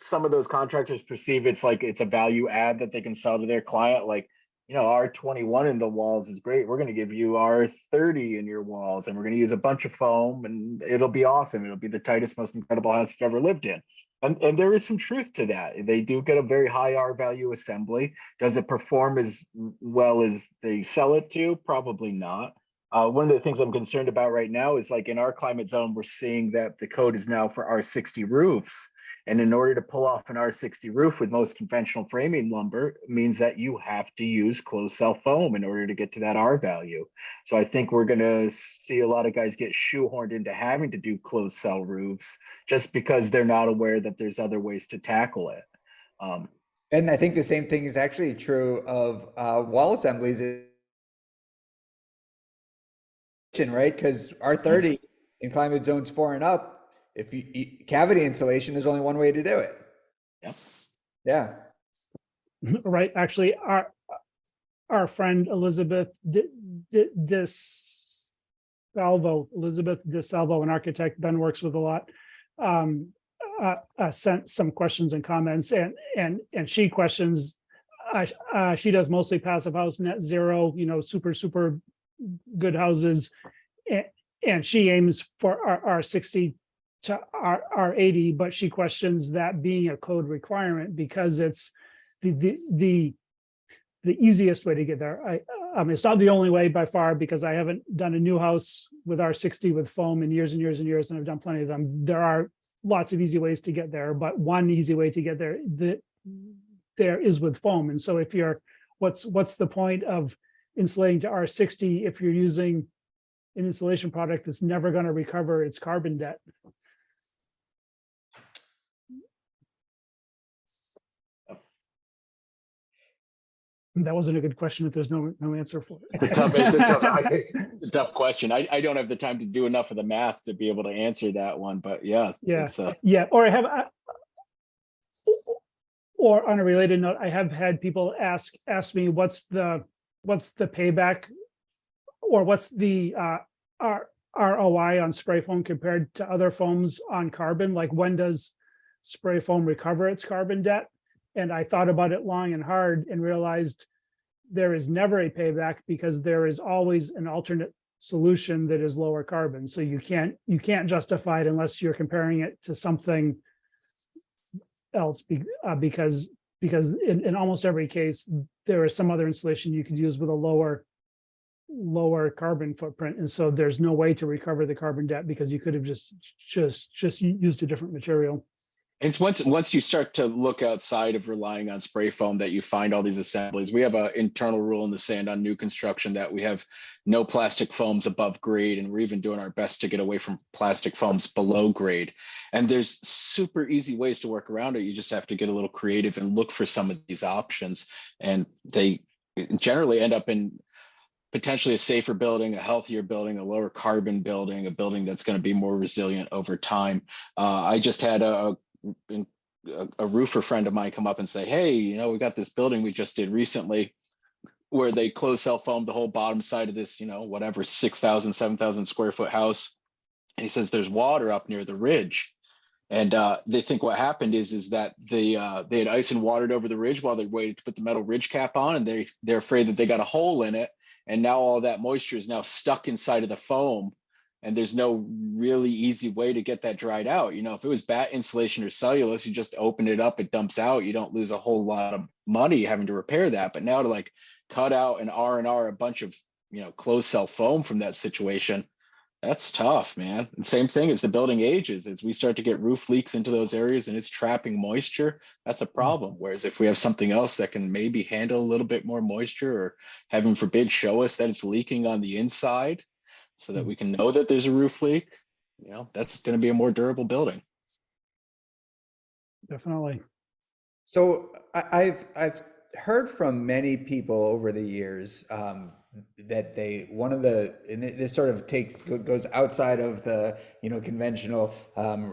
some of those contractors perceive it's like it's a value add that they can sell to their client. Like, R21 in the walls is great. We're going to give you R30 in your walls, and we're going to use a bunch of foam, and it'll be awesome. It'll be the tightest, most incredible house you've ever lived in. And there is some truth to that. They do get a very high R value assembly. Does it perform as well as they sell it to? Probably not. One of the things I'm concerned about right now is like in our climate zone, we're seeing that the code is now for R60 roofs. And in order to pull off an R60 roof with most conventional framing lumber means that you have to use closed cell foam in order to get to that R value. So I think we're going to see a lot of guys get shoehorned into having to do closed cell roofs just because they're not aware that there's other ways to tackle it. And I think the same thing is actually true of wall assemblies, right? Because R30 in climate zones 4 and up, if you cavity insulation, there's only one way to do it. Yep. Yeah. Right. Actually, our friend Elizabeth DeSalvo, an architect Ben works with a lot, sent some questions and comments, and she questions. She does mostly passive house, net zero, super good houses, and she aims for R60 to R80, but she questions that being a code requirement because it's the easiest way to get there. It's not the only way by far, because I haven't done a new house with R60 with foam in years and years and years, and I've done plenty of them. There are lots of easy ways to get there, but one easy way to get there is with foam. And so if you're, what's the point of insulating to R60 if you're using an insulation product that's never going to recover its carbon debt? That wasn't a good question if there's no answer for it. It's a tough question. I don't have the time to do enough of the math to be able to answer that one, but yeah. Or on a related note, I have had people ask me what's the payback, or what's the ROI on spray foam compared to other foams on carbon? Like, when does spray foam recover its carbon debt? And I thought about it long and hard and realized there is never a payback, because there is always an alternate solution that is lower carbon. So you can't justify it unless you're comparing it to something else because in almost every case, there is some other installation you could use with a lower carbon footprint. And so there's no way to recover the carbon debt because you could have just used a different material. It's once you start to look outside of relying on spray foam that you find all these assemblies. We have an internal rule in the sand on new construction that we have no plastic foams above grade, and we're even doing our best to get away from plastic foams below grade. And there's super easy ways to work around it. You just have to get a little creative and look for some of these options, and they generally end up in potentially a safer building, a healthier building, a lower carbon building, a building that's going to be more resilient over time. I just had a roofer friend of mine come up and say, hey, we got this building we just did recently where they closed cell foam the whole bottom side of this, whatever, 6,000, 7,000 square foot house. And he says there's water up near the ridge. And they think what happened is that they had ice and watered over the ridge while they waited to put the metal ridge cap on, and they're afraid that they got a hole in it. And now all that moisture is now stuck inside of the foam. And there's no really easy way to get that dried out. If it was bat insulation or cellulose, you just open it up, it dumps out. You don't lose a whole lot of money having to repair that. But now to cut out and R&R a bunch of, closed cell foam from that situation, that's tough, man. And same thing as the building ages, as we start to get roof leaks into those areas and it's trapping moisture, that's a problem. Whereas if we have something else that can maybe handle a little bit more moisture, or heaven forbid, show us that it's leaking on the inside, so that we can know that there's a roof leak, that's going to be a more durable building. Definitely. So I've heard from many people over the years that and this sort of goes outside of the conventional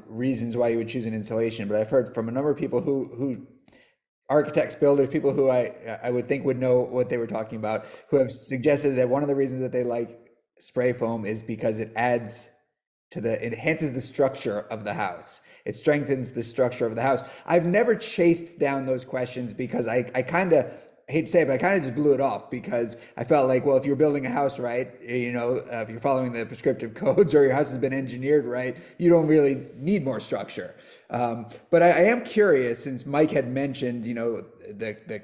reasons why you would choose an insulation, but I've heard from a number of people who architects, builders, people who I would think would know what they were talking about, who have suggested that one of the reasons that they like spray foam is because it enhances the structure of the house. It strengthens the structure of the house. I've never chased down those questions because I kind of hate to say it, but I kind of just blew it off because I felt like, well, if you're building a house right, if you're following the prescriptive codes or your house has been engineered right, you don't really need more structure. But I am curious, since Mike had mentioned, the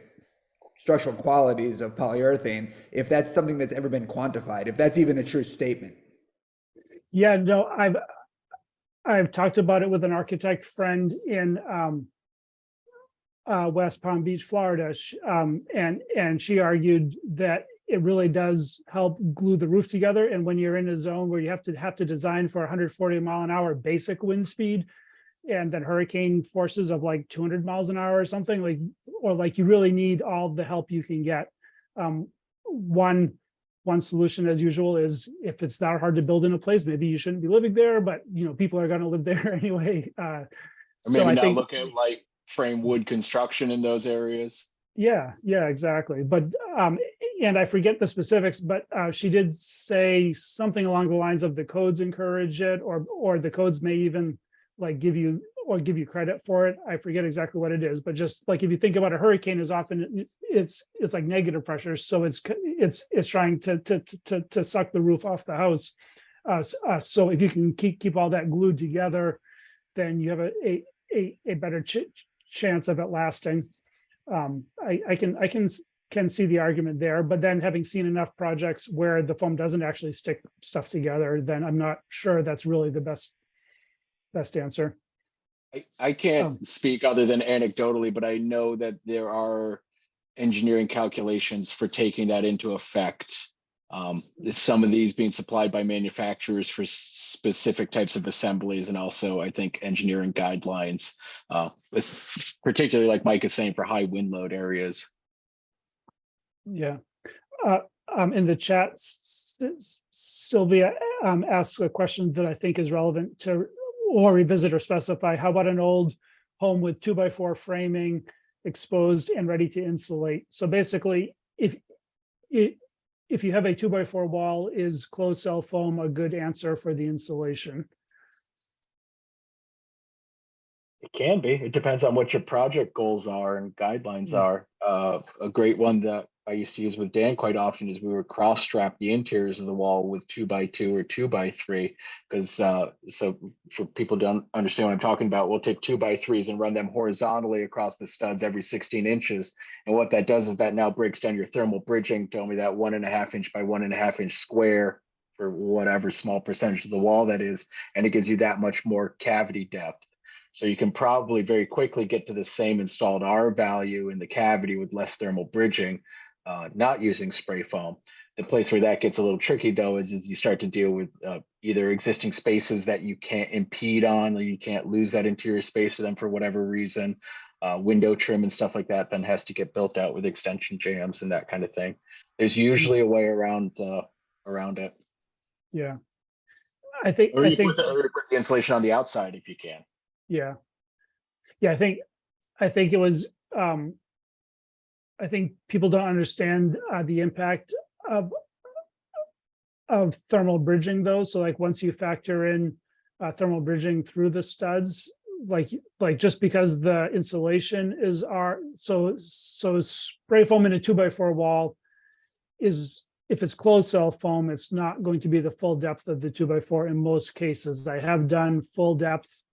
structural qualities of polyurethane, if that's something that's ever been quantified, if that's even a true statement. Yeah, no, I've talked about it with an architect friend in West Palm Beach, Florida, and she argued that it really does help glue the roof together. And when you're in a zone where you have to design for 140 mile an hour basic wind speed, and then hurricane forces of 200 miles an hour or something, you really need all the help you can get. One solution, as usual, is if it's that hard to build in a place, maybe you shouldn't be living there, but people are going to live there anyway. So I think look at frame wood construction in those areas. Yeah, exactly. But and I forget the specifics, but she did say something along the lines of the codes encourage it, or the codes may even give you credit for it. I forget exactly what it is, but just if you think about a hurricane, is often it's like negative pressure, so it's trying to suck the roof off the house. So if you can keep all that glued together, then you have a better chance of it lasting. I can see the argument there, but then having seen enough projects where the foam doesn't actually stick stuff together, then I'm not sure that's really the best answer. I can't speak other than anecdotally, but I know that there are engineering calculations for taking that into effect. Some of these being supplied by manufacturers for specific types of assemblies, and also I think engineering guidelines, particularly like Mike is saying, for high wind load areas. Yeah. In the chat, Sylvia asks a question that I think is relevant to or revisit or specify. How about an old home with 2x4 framing, exposed and ready to insulate? So basically, if you have a 2x4 wall, is closed cell foam a good answer for the insulation? It can be. It depends on what your project goals are and guidelines are. A great one that I used to use with Dan quite often is we would cross strap the interiors of the wall with 2x2 or 2x3. Because so for people who don't understand what I'm talking about, we'll take 2x3s and run them horizontally across the studs every 16 inches. And what that does is that now breaks down your thermal bridging to only that 1.5 inch by 1.5 inch square for whatever small percentage of the wall that is. And it gives you that much more cavity depth. So you can probably very quickly get to the same installed R value in the cavity with less thermal bridging, not using spray foam. The place where that gets a little tricky though is you start to deal with either existing spaces that you can't impede on, or you can't lose that interior space to them for whatever reason. Window trim and stuff like that then has to get built out with extension jams and that kind of thing. There's usually a way around it. Yeah. I think, Or you put the insulation on the outside if you can. yeah. Yeah, I think it was, I think people don't understand the impact of thermal bridging though. So like once you factor in thermal bridging through the studs, like just because the insulation is so spray foam in a 2x4 wall is, if it's closed cell foam, it's not going to be the full depth of the 2x4 in most cases. I have done full depth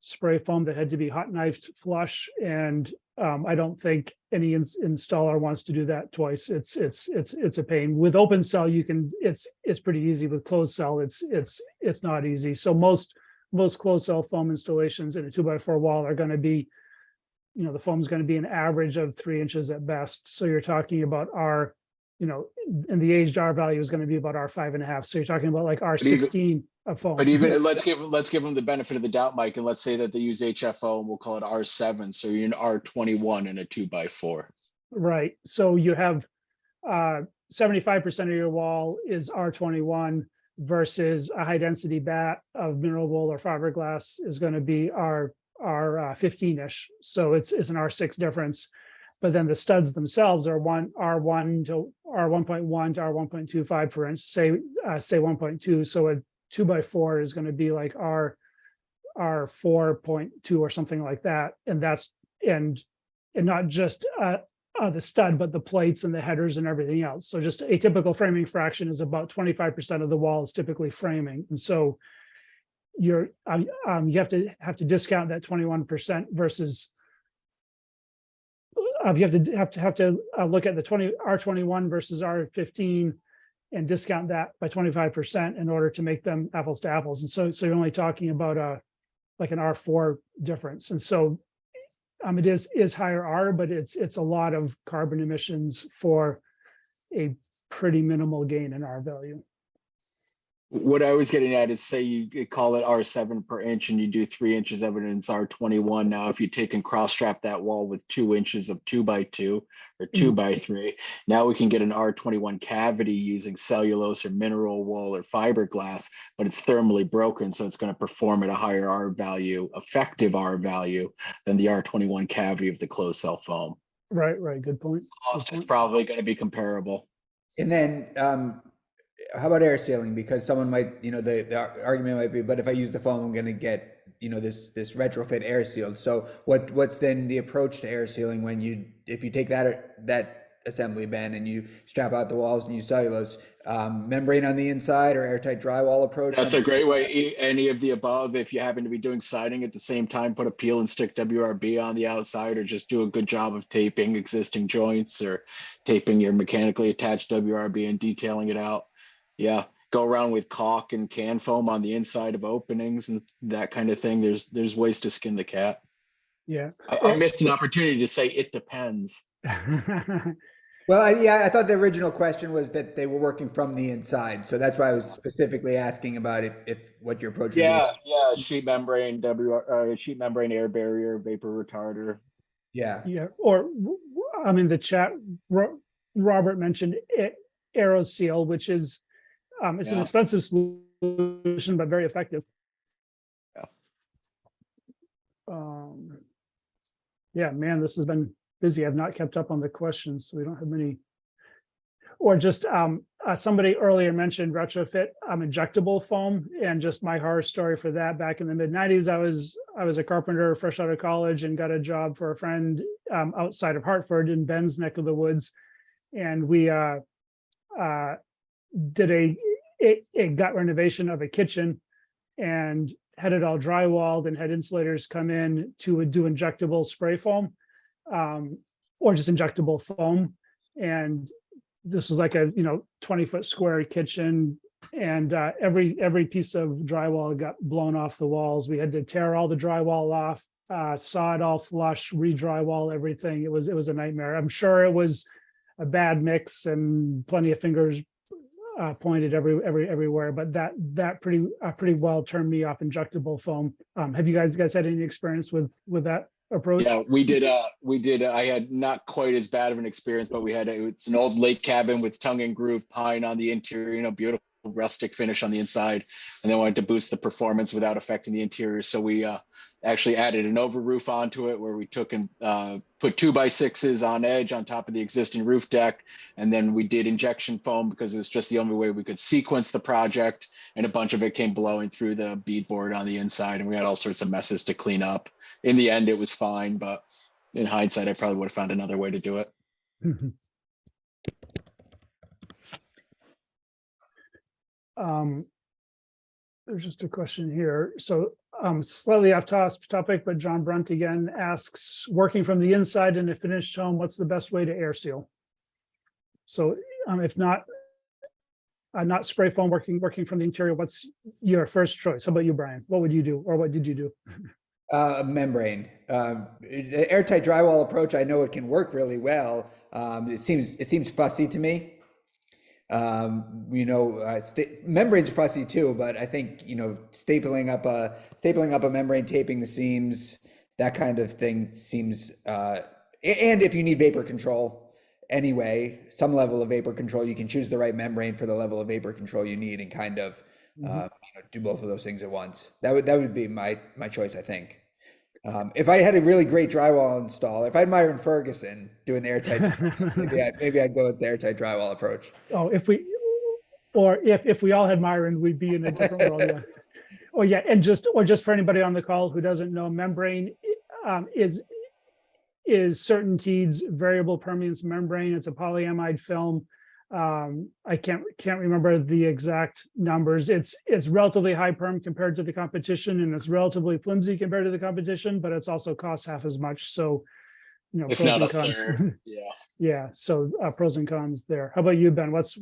spray foam that had to be hot knifed flush, and I don't think any installer wants to do that twice. It's a pain. With open cell, you can, it's pretty easy. With closed cell, it's not easy. So most closed cell foam installations in a 2x4 wall are going to be, you know, the foam is going to be an average of 3 inches at best. So you're talking about R, you know, and the aged R value is going to be about R5.5. So you're talking about like R16 of foam. But even let's give them the benefit of the doubt, Mike, and let's say that they use HFO and we'll call it R7. So you're an R21 in a 2x4. Right. So you have 75% of your wall is R21 versus a high density bat of mineral wool or fiberglass is going to be R15-ish. So it's an R6 difference. But then the studs themselves are R1 to R1.1 to R1.25 per inch, say 1.2. So a 2x4 is going to be like R4.2 or something like that. And that's, and not just the stud, but the plates and the headers and everything else. So just a typical framing fraction is about 25% of the wall is typically framing. And so you have to discount that 21% versus you have to look at the R21 versus R15 and discount that by 25% in order to make them apples to apples. And so you're only talking about like an R4 difference. And so it is higher R, but it's a lot of carbon emissions for a pretty minimal gain in R value. What I was getting at is, say you call it R7 per inch and you do 3 inches of it and it's R21. Now, if you take and cross strap that wall with 2 inches of 2x2 or 2x3, now we can get an R21 cavity using cellulose or mineral wool or fiberglass, but it's thermally broken. So it's going to perform at a higher R value, effective R value, than the R21 cavity of the closed cell foam. Right. Good point. Cost is probably going to be comparable. And then, how about air sealing? Because someone might, you know, the argument might be, but if I use the foam, I'm going to get, you know, this retrofit air sealed. So what's then the approach to air sealing when if you take that assembly bin and you strap out the walls and use cellulose, membrane on the inside or airtight drywall approach? That's a great way. Any of the above. If you happen to be doing siding at the same time, put a peel and stick WRB on the outside, or just do a good job of taping existing joints or taping your mechanically attached WRB and detailing it out. Yeah, go around with caulk and can foam on the inside of openings and that kind of thing. There's ways to skin the cat. Yeah. I missed an opportunity to say it depends. Well, I thought the original question was that they were working from the inside, so that's why I was specifically asking about if what your approach would be. Yeah, sheet membrane, sheet membrane, air barrier, vapor retarder. Yeah. Or I mean, the chat, Robert mentioned AeroSeal, which is it's an expensive solution but very effective. Yeah, man, this has been busy. I've not kept up on the questions, so we don't have many. Or just somebody earlier mentioned retrofit injectable foam, and just my horror story for that. Back in the mid-90s, I was a carpenter fresh out of college and got a job for a friend outside of Hartford in Ben's neck of the woods. and we did a gut renovation of a kitchen and had it all drywalled and had insulators come in to do injectable spray foam, or just injectable foam. And this was like a 20-foot square kitchen, and every piece of drywall got blown off the walls. We had to tear all the drywall off, saw it all flush, re-drywall everything. It was a nightmare. I'm sure it was a bad mix and plenty of fingers pointed everywhere, but that pretty well turned me off injectable foam. Have you guys had any experience with that approach? Yeah, we did. I had not quite as bad of an experience, but it's an old lake cabin with tongue and groove pine on the interior, beautiful rustic finish on the inside, and then wanted to boost the performance without affecting the interior. So we actually added an over roof onto it, where we took and put 2x6s on edge on top of the existing roof deck, and then we did injection foam because it was just the only way we could sequence the project, and a bunch of it came blowing through the beadboard on the inside, and we had all sorts of messes to clean up. In the end, it was fine, but in hindsight, I probably would have found another way to do it. There's just a question here. So slightly off topic, but John Brunt again asks, working from the inside in a finished home, what's the best way to air seal? So if not spray foam, working from the interior, what's your first choice? How about you, Brian? What would you do, or what did you do? Membrane. The airtight drywall approach, I know it can work really well. It seems fussy to me. Membranes are fussy too, but I think stapling up a membrane, taping the seams, that kind of thing seems. And if you need vapor control anyway, some level of vapor control, you can choose the right membrane for the level of vapor control you need, and kind of do both of those things at once. That would be my choice, I think. If I had a really great drywall install, if I had Myron Ferguson doing the airtight, maybe I'd go with the airtight drywall approach. Oh, if we all had Myron, we'd be in a different world. Yeah. Oh yeah, and just for anybody on the call who doesn't know, membrane is CertainTeed's variable permeance membrane. It's a polyamide film. I can't remember the exact numbers. It's relatively high perm compared to the competition, and it's relatively flimsy compared to the competition, but it's also costs half as much. So, If pros not and a cons. third, yeah. Yeah. So pros and cons there. How about you, Ben? What's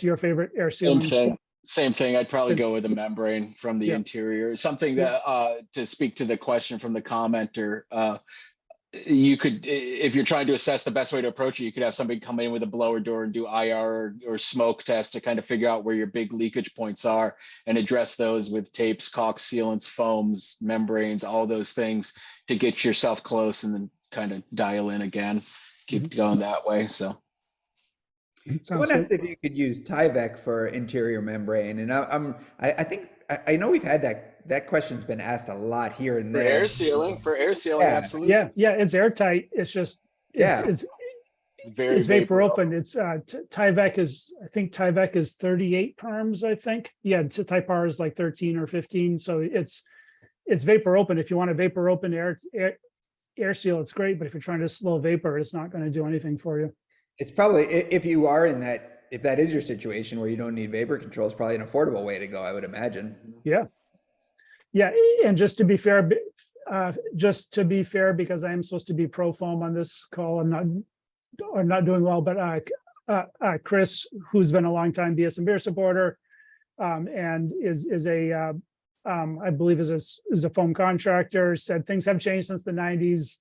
your favorite air sealing? Same thing. I'd probably go with a membrane from the interior. Something that to speak to the question from the commenter, you could, if you're trying to assess the best way to approach it, you could have somebody come in with a blower door and do IR or smoke test to kind of figure out where your big leakage points are, and address those with tapes, caulk sealants, foams, membranes, all those things to get yourself close, and then kind of dial in again, keep going that way. So someone asked if you could use Tyvek for interior membrane, and I think I know we've had that question's been asked a lot here and there. For air sealing, absolutely. Yeah, it's airtight. It's just it's vapor open. It's Tyvek is, I think Tyvek is 38 perms, I think. Yeah, Type R is like 13 or 15. So it's vapor open. If you want a vapor open air seal, it's great. But if you're trying to slow vapor, it's not going to do anything for you. It's probably, if you are in that, if that is your situation where you don't need vapor control, it's probably an affordable way to go, I would imagine. Yeah. Yeah, and just to be fair, because I am supposed to be pro foam on this call, I'm not doing well. But Chris, who's been a long time BS and Beer supporter, and is a I believe is a foam contractor, said things have changed since the 90s.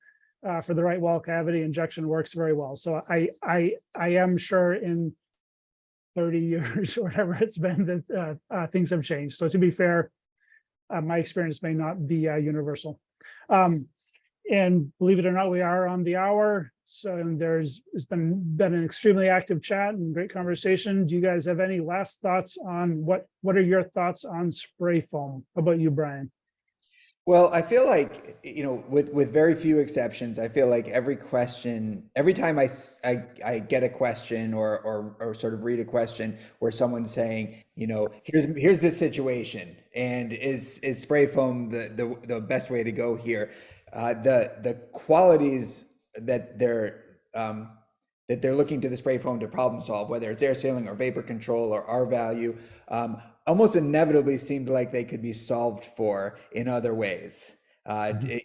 For the right wall cavity, injection works very well. So I am sure in 30 years or whatever it's been that things have changed. So to be fair, my experience may not be universal. And believe it or not, we are on the hour. So it's been an extremely active chat and great conversation. Do you guys have any last thoughts on what are your thoughts on spray foam? How about you, Brian? Well, I feel like, with very few exceptions, I feel like every time I get a question or sort of read a question where someone's saying, here's the situation, and is spray foam the best way to go here? The qualities that they're that they're looking to the spray foam to problem solve, whether it's air sealing or vapor control or R value, almost inevitably seemed like they could be solved for in other ways. And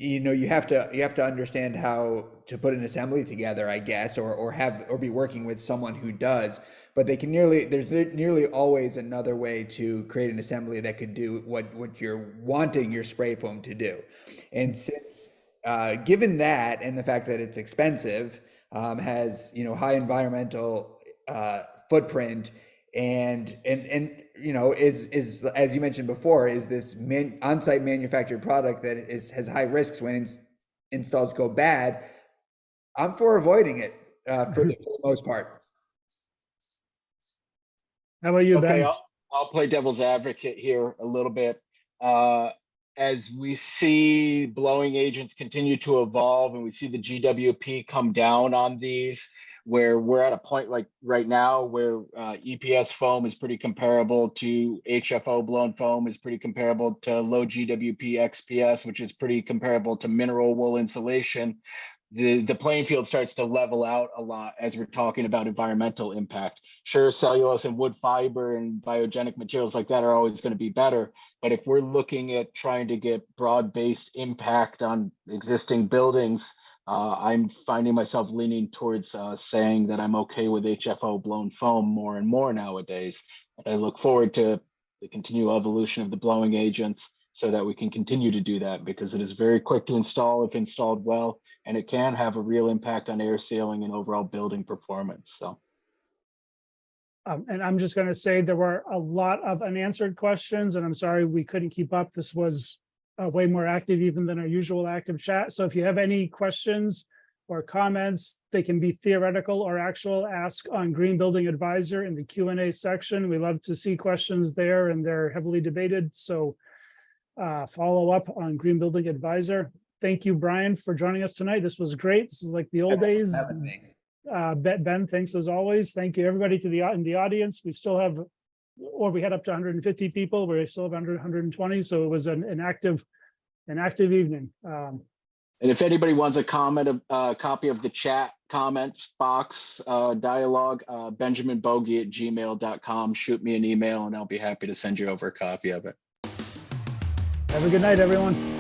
you know, you have to understand how to put an assembly together, I guess, or be working with someone who does. But there's nearly always another way to create an assembly that could do what you're wanting your spray foam to do. And since given that, and the fact that it's expensive, has, you know, high environmental footprint, and you know, is as you mentioned before, is this on-site manufactured product that has high risks when installs go bad, I'm for avoiding it for the most part. How about you, Okay, Ben? I'll play devil's advocate here a little bit. As we see blowing agents continue to evolve and we see the GWP come down on these, where we're at a point like right now where EPS foam is pretty comparable to HFO blown foam, is pretty comparable to low GWP XPS, which is pretty comparable to mineral wool insulation. The playing field starts to level out a lot as we're talking about environmental impact. Sure, cellulose and wood fiber and biogenic materials like that are always going to be better. But if we're looking at trying to get broad-based impact on existing buildings, I'm finding myself leaning towards saying that I'm okay with HFO blown foam more and more nowadays. And I look forward to the continued evolution of the blowing agents so that we can continue to do that, because it is very quick to install if installed well, and it can have a real impact on air sealing and overall building performance. So. And I'm just going to say there were a lot of unanswered questions, and I'm sorry we couldn't keep up. This was way more active even than our usual active chat. So if you have any questions or comments, they can be theoretical or actual. Ask on Green Building Advisor in the Q&A section. We love to see questions there, and they're heavily debated. So follow up on Green Building Advisor. Thank you, Brian, for joining us tonight. This was great. This is like the old days. Ben, thanks as always. Thank you, everybody in the audience. We still have, or we had up to 150 people. We still have 120. So it was an active evening. And if anybody wants a copy of the chat comment box dialogue, benjaminbogey@gmail.com. Shoot me an email and I'll be happy to send you over a copy of it. Have a good night, everyone.